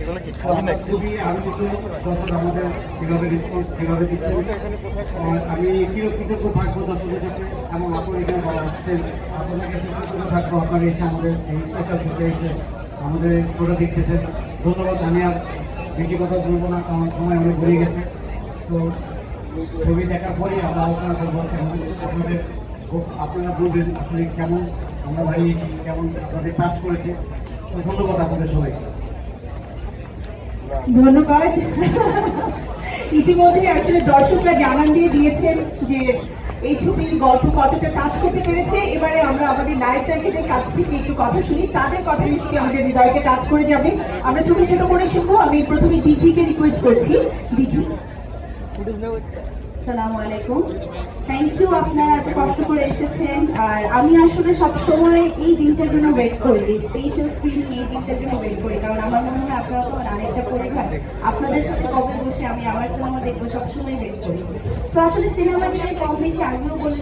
খুবই আনন্দিত দর্শক আমাদের যেভাবে রেসপন্স যেভাবে দিচ্ছেন, আমি কৃতজ্ঞ থাকবো দর্শকের কাছে এবং আপনার এখানে আসছেন আপনাদের কাছে কৃতজ্ঞ থাকবো। আপনারা এসে আমাদের এই স্পেশাল ছুটে এসে আমাদের শোটা দেখতেছেন, ধন্যবাদ। আমি আর বেশি কথা বলবো না, কারণ সময় অনেক ঘুরে গেছে। তো ছবি দেখার পরেই আমরা আলোচনা করবো কেমন আপনাদের, আপনারা বলবেন আসলে কেমন আমরা বানিয়েছি, কেমন আপনাদের কাজ করেছে। তো ধন্যবাদ আপনাদের সবাই। ধন্যবাদ। ইতিমধ্যে আসলে দর্শকরা জানান দিয়ে দিয়েছেন যে এই ছবির গল্প কতটা কাজ করতে পেরেছে। এবারে আমরা আমাদের নায়ক নায়িকাদের কাছ থেকে একটু কথা শুনি, তাদের কথা নিশ্চয়ই আমাদের হৃদয়কে টাচ করে যাবে। আমরা ছোট ছোট করে শুনবো। আমি প্রথমে দিঘিকে রিকোয়েস্ট করছি। দিঘি। আসসালামু আলাইকুম, থ্যাংক ইউ, আপনারা এত কষ্ট করে এসেছেন। আর আমি আসলে সবসময় এই দিনটার জন্য ওয়েট করি, স্পেশাল স্ক্রিন এই দিনটার জন্য ওয়েট করি, কারণ আমার মনে হয় আপনারা তো আরেকটা পরিবার, আপনাদের সাথে কবে বসে আমি আমার সিনেমা দেখবো সবসময় ওয়েট করি। তো আসলে সিনেমা নিয়ে কম বেশি আগেও বলে